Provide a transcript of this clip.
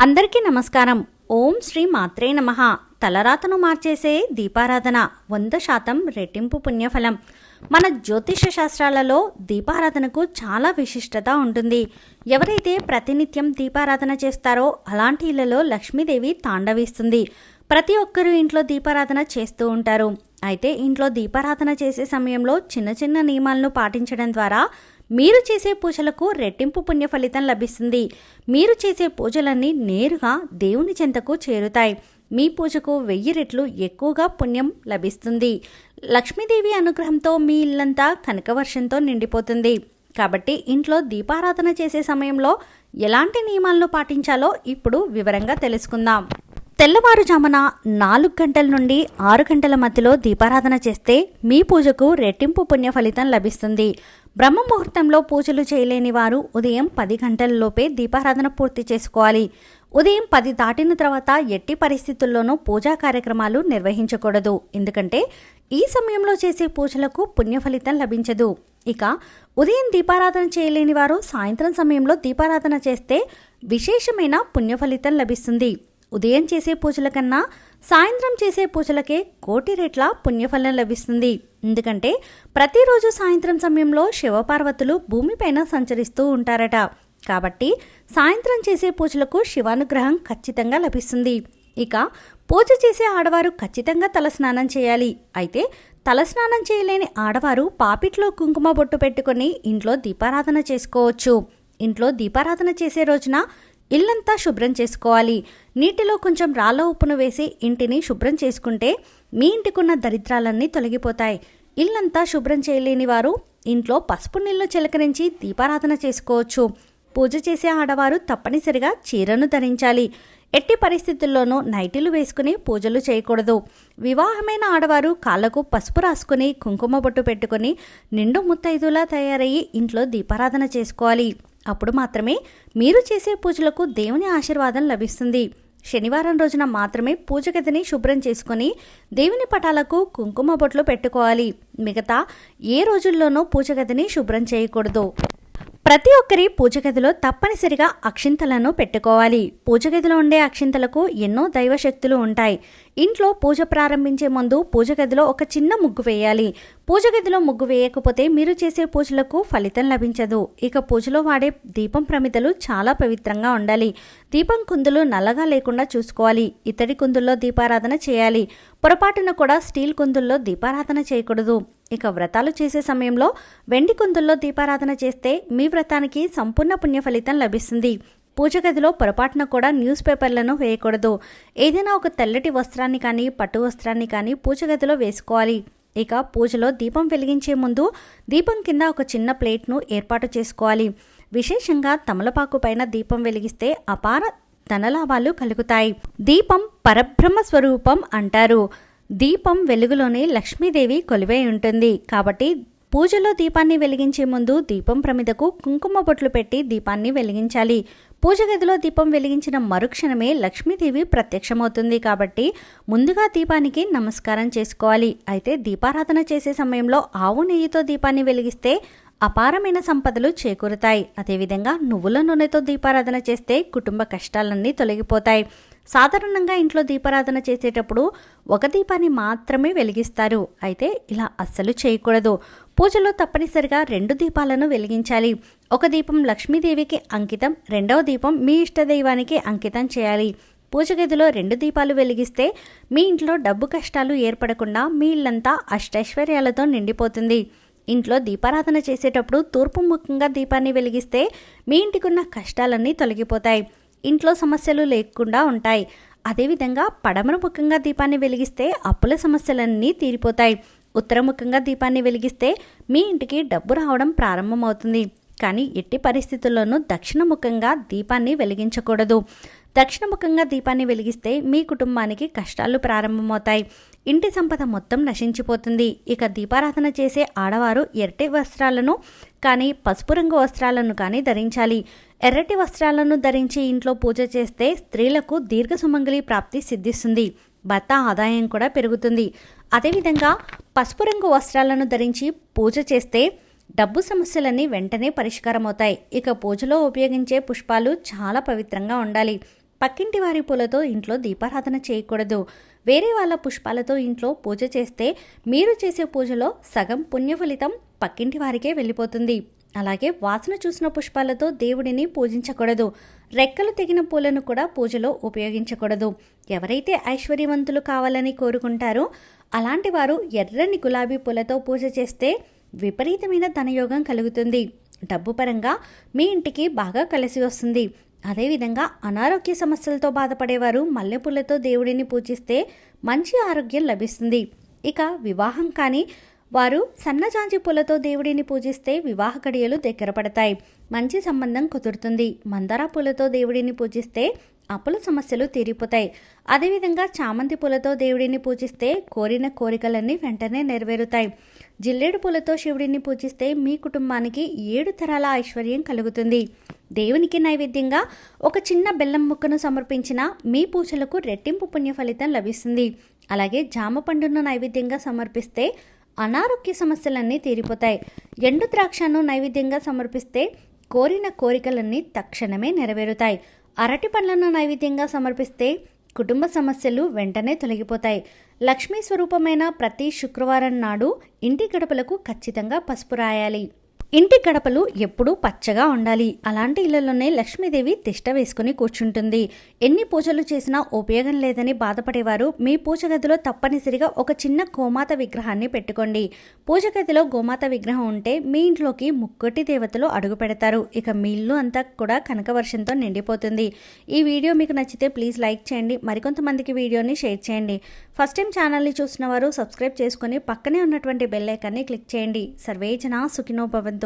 అందరికీ నమస్కారం. ఓం శ్రీ మాత్రే నమః. తలరాతను మార్చేసే దీపారాధన 100% రెట్టింపు పుణ్యఫలం. మన జ్యోతిష శాస్త్రాలలో దీపారాధనకు చాలా విశిష్టత ఉంటుంది. ఎవరైతే ప్రతినిత్యం దీపారాధన చేస్తారో అలాంటి ఇళ్లలో లక్ష్మీదేవి తాండవిస్తుంది. ప్రతి ఒక్కరూ ఇంట్లో దీపారాధన చేస్తూ ఉంటారు. అయితే ఇంట్లో దీపారాధన చేసే సమయంలో చిన్న చిన్న నియమాలను పాటించడం ద్వారా మీరు చేసే పూజలకు రెట్టింపు పుణ్య ఫలితం లభిస్తుంది. మీరు చేసే పూజలన్నీ నేరుగా దేవుని చెంతకు చేరుతాయి. మీ పూజకు 1000 రెట్లు ఎక్కువగా పుణ్యం లభిస్తుంది. లక్ష్మీదేవి అనుగ్రహంతో మీ ఇల్లంతా కనకవర్షంతో నిండిపోతుంది. కాబట్టి ఇంట్లో దీపారాధన చేసే సమయంలో ఎలాంటి నియమాలను పాటించాలో ఇప్పుడు వివరంగా తెలుసుకుందాం. తెల్లవారుజామున 4 గంటల నుండి 6 గంటల మధ్యలో దీపారాధన చేస్తే మీ పూజకు రెట్టింపు పుణ్య ఫలితం లభిస్తుంది. బ్రహ్మ ముహూర్తంలో పూజలు చేయలేని వారు ఉదయం 10 గంటలలోపే దీపారాధన పూర్తి చేసుకోవాలి. ఉదయం 10 దాటిన తర్వాత ఎట్టి పరిస్థితుల్లోనూ పూజా కార్యక్రమాలు నిర్వహించకూడదు. ఎందుకంటే ఈ సమయంలో చేసే పూజలకు పుణ్య ఫలితం లభించదు. ఇక ఉదయం దీపారాధన చేయలేని వారు సాయంత్రం సమయంలో దీపారాధన చేస్తే విశేషమైన పుణ్య ఫలితం లభిస్తుంది. ఉదయం చేసే పూజల కన్నా సాయంత్రం చేసే పూజలకే 1,000,000 రెట్ల పుణ్యఫలం లభిస్తుంది. ఎందుకంటే ప్రతిరోజు సాయంత్రం సమయంలో శివపార్వతులు భూమిపైన సంచరిస్తూ ఉంటారట. కాబట్టి సాయంత్రం చేసే పూజలకు శివానుగ్రహం ఖచ్చితంగా లభిస్తుంది. ఇక పూజ చేసే ఆడవారు ఖచ్చితంగా తలస్నానం చేయాలి. అయితే తలస్నానం చేయలేని ఆడవారు పాపిట్లో కుంకుమ బొట్టు పెట్టుకొని ఇంట్లో దీపారాధన చేసుకోవచ్చు. ఇంట్లో దీపారాధన చేసే రోజున ఇల్లంతా శుభ్రం చేసుకోవాలి. నీటిలో కొంచెం రాళ్ళ ఉప్పును వేసి ఇంటిని శుభ్రం చేసుకుంటే మీ ఇంటికున్న దరిద్రాలన్నీ తొలగిపోతాయి. ఇల్లంతా శుభ్రం చేయలేని వారు ఇంట్లో పసుపు నీళ్లు చిలకరించి దీపారాధన చేసుకోవచ్చు. పూజ చేసే ఆడవారు తప్పనిసరిగా చీరను ధరించాలి. ఎట్టి పరిస్థితుల్లోనూ నైటీలు వేసుకుని పూజలు చేయకూడదు. వివాహమైన ఆడవారు కాళ్లకు పసుపు రాసుకుని కుంకుమ బొట్టు పెట్టుకుని నిండు ముత్తైదులా తయారయ్యి ఇంట్లో దీపారాధన చేసుకోవాలి. అప్పుడు మాత్రమే మీరు చేసే పూజలకు దేవుని ఆశీర్వాదం లభిస్తుంది. శనివారం రోజున మాత్రమే పూజ గదిని శుభ్రం చేసుకుని దేవుని పటాలకు కుంకుమ బొట్లు పెట్టుకోవాలి. మిగతా ఏ రోజుల్లోనూ పూజ గదిని శుభ్రం చేయకూడదు. ప్రతి ఒక్కరి పూజ గదిలో తప్పనిసరిగా అక్షింతలను పెట్టుకోవాలి. పూజ గదిలో ఉండే అక్షింతలకు ఎన్నో దైవశక్తులు ఉంటాయి. ఇంట్లో పూజ ప్రారంభించే ముందు పూజ గదిలో ఒక చిన్న ముగ్గు వేయాలి. పూజ గదిలో ముగ్గు వేయకపోతే మీరు చేసే పూజలకు ఫలితం లభించదు. ఇక పూజలో వాడే దీపం ప్రమిదలు చాలా పవిత్రంగా ఉండాలి. దీపం కుందులు నల్లగా లేకుండా చూసుకోవాలి. ఇత్తడి కుందుల్లో దీపారాధన చేయాలి. పొరపాటున కూడా స్టీల్ కుందుల్లో దీపారాధన చేయకూడదు. ఇక వ్రతాలు చేసే సమయంలో వెండి కుందుల్లో దీపారాధన చేస్తే మీ వ్రతానికి సంపూర్ణ పుణ్య ఫలితం లభిస్తుంది. పూజ గదిలో పొరపాటున కూడా న్యూస్ పేపర్లను వేయకూడదు. ఏదైనా ఒక తెల్లటి వస్త్రాన్ని కానీ పట్టు వస్త్రాన్ని కానీ పూజ గదిలో వేసుకోవాలి. ఇక పూజలో దీపం వెలిగించే ముందు దీపం కింద ఒక చిన్న ప్లేట్ను ఏర్పాటు చేసుకోవాలి. విశేషంగా తమలపాకు పైన దీపం వెలిగిస్తే అపార ధనలాభాలు కలుగుతాయి. దీపం పరబ్రహ్మ స్వరూపం అంటారు. దీపం వెలుగులోనే లక్ష్మీదేవి కొలువై ఉంటుంది. కాబట్టి పూజలో దీపాన్ని వెలిగించే ముందు దీపం ప్రమిదకు కుంకుమ బొట్లు పెట్టి దీపాన్ని వెలిగించాలి. పూజ గదిలో దీపం వెలిగించిన మరుక్షణమే లక్ష్మీదేవి ప్రత్యక్షమవుతుంది. కాబట్టి ముందుగా దీపానికి నమస్కారం చేసుకోవాలి. అయితే దీపారాధన చేసే సమయంలో ఆవు నెయ్యితో దీపాన్ని వెలిగిస్తే అపారమైన సంపదలు చేకూరుతాయి. అదేవిధంగా నువ్వుల నూనెతో దీపారాధన చేస్తే కుటుంబ కష్టాలన్నీ తొలగిపోతాయి. సాధారణంగా ఇంట్లో దీపారాధన చేసేటప్పుడు ఒక దీపాన్ని మాత్రమే వెలిగిస్తారు. అయితే ఇలా అస్సలు చేయకూడదు. పూజలో తప్పనిసరిగా 2 దీపాలను వెలిగించాలి. ఒక దీపం లక్ష్మీదేవికి అంకితం, రెండవ దీపం మీ ఇష్టదైవానికి అంకితం చేయాలి. పూజ గదిలో 2 దీపాలు వెలిగిస్తే మీ ఇంట్లో డబ్బు కష్టాలు ఏర్పడకుండా మీ ఇల్లంతా అష్టైశ్వర్యాలతో నిండిపోతుంది. ఇంట్లో దీపారాధన చేసేటప్పుడు తూర్పు ముఖంగా దీపాన్ని వెలిగిస్తే మీ ఇంటికున్న కష్టాలన్నీ తొలగిపోతాయి. ఇంట్లో సమస్యలు లేకుండా ఉంటాయి. అదేవిధంగా పడమర ముఖంగా దీపాన్ని వెలిగిస్తే అప్పుల సమస్యలన్నీ తీరిపోతాయి. ఉత్తరముఖంగా దీపాన్ని వెలిగిస్తే మీ ఇంటికి డబ్బు రావడం ప్రారంభమవుతుంది. కానీ ఎట్టి పరిస్థితుల్లోనూ దక్షిణముఖంగా దీపాన్ని వెలిగించకూడదు. దక్షిణముఖంగా దీపాన్ని వెలిగిస్తే మీ కుటుంబానికి కష్టాలు ప్రారంభమవుతాయి. ఇంటి సంపద మొత్తం నశించిపోతుంది. ఇక దీపారాధన చేసే ఆడవారు ఎర్రటి వస్త్రాలను కానీ పసుపు రంగు వస్త్రాలను కానీ ధరించాలి. ఎర్రటి వస్త్రాలను ధరించి ఇంట్లో పూజ చేస్తే స్త్రీలకు దీర్ఘ సుమంగళి ప్రాప్తి సిద్ధిస్తుంది. భర్త ఆదాయం కూడా పెరుగుతుంది. అదేవిధంగా పసుపు రంగు వస్త్రాలను ధరించి పూజ చేస్తే డబ్బు సమస్యలన్నీ వెంటనే పరిష్కారమవుతాయి. ఇక పూజలో ఉపయోగించే పుష్పాలు చాలా పవిత్రంగా ఉండాలి. పక్కింటి వారి పూలతో ఇంట్లో దీపారాధన చేయకూడదు. వేరే వాళ్ళ పుష్పాలతో ఇంట్లో పూజ చేస్తే మీరు చేసే పూజలో సగం పుణ్య ఫలితం పక్కింటి వారికే వెళ్ళిపోతుంది. అలాగే వాసన చూసిన పుష్పాలతో దేవుడిని పూజించకూడదు. రెక్కలు తెగిన పూలను కూడా పూజలో ఉపయోగించకూడదు. ఎవరైతే ఐశ్వర్యవంతులు కావాలని కోరుకుంటారో అలాంటి వారు ఎర్రని గులాబీ పూలతో పూజ చేస్తే విపరీతమైన ధనయోగం కలుగుతుంది. డబ్బు పరంగా మీ ఇంటికి బాగా కలిసి వస్తుంది. అదేవిధంగా అనారోగ్య సమస్యలతో బాధపడేవారు మల్లెపూలతో దేవుడిని పూజిస్తే మంచి ఆరోగ్యం లభిస్తుంది. ఇక వివాహం కాని వారు సన్నజాజి పూలతో దేవుడిని పూజిస్తే వివాహ గడియలు దగ్గర పడతాయి, మంచి సంబంధం కుదురుతుంది. మందార పూలతో దేవుడిని పూజిస్తే అప్పుల సమస్యలు తీరిపోతాయి. అదేవిధంగా చామంతి పూలతో దేవుడిని పూజిస్తే కోరిన కోరికలన్నీ వెంటనే నెరవేరుతాయి. జిల్లేడు పూలతో శివుడిని పూజిస్తే మీ కుటుంబానికి 7 తరాల ఐశ్వర్యం కలుగుతుంది. దేవునికి నైవేద్యంగా ఒక చిన్న బెల్లం ముక్కను సమర్పించిన మీ పూజలకు రెట్టింపు పుణ్య ఫలితం లభిస్తుంది. అలాగే జామ పండును నైవేద్యంగా సమర్పిస్తే అనారోగ్య సమస్యలన్నీ తీరిపోతాయి. ఎండు ద్రాక్షను నైవేద్యంగా సమర్పిస్తే కోరిన కోరికలన్నీ తక్షణమే నెరవేరుతాయి. అరటి పండ్లను నైవేద్యంగా సమర్పిస్తే కుటుంబ సమస్యలు వెంటనే తొలగిపోతాయి. లక్ష్మీ స్వరూపమైన ప్రతి శుక్రవారం నాడు ఇంటి గడపలకు ఖచ్చితంగా పసుపు రాయాలి. ఇంటి గడపలు ఎప్పుడూ పచ్చగా ఉండాలి. అలాంటి ఇళ్లలోనే లక్ష్మీదేవి తిష్ట వేసుకుని కూర్చుంటుంది. ఎన్ని పూజలు చేసినా ఉపయోగం లేదని బాధపడేవారు మీ పూజ గదిలో తప్పనిసరిగా ఒక చిన్న గోమాత విగ్రహాన్ని పెట్టుకోండి. పూజ గదిలో గోమాత విగ్రహం ఉంటే మీ ఇంట్లోకి ముక్కోటి దేవతలు అడుగు పెడతారు. ఇక మీ ఇల్లు అంతా కూడా కనకవర్షంతో నిండిపోతుంది. ఈ వీడియో మీకు నచ్చితే ప్లీజ్ లైక్ చేయండి. మరికొంతమందికి వీడియోని షేర్ చేయండి. ఫస్ట్ టైం ఛానల్ని చూసిన వారు సబ్స్క్రైబ్ చేసుకుని పక్కనే ఉన్నటువంటి బెల్ ఐకాన్ని క్లిక్ చేయండి. సర్వే జనా సుఖినో భవంతు.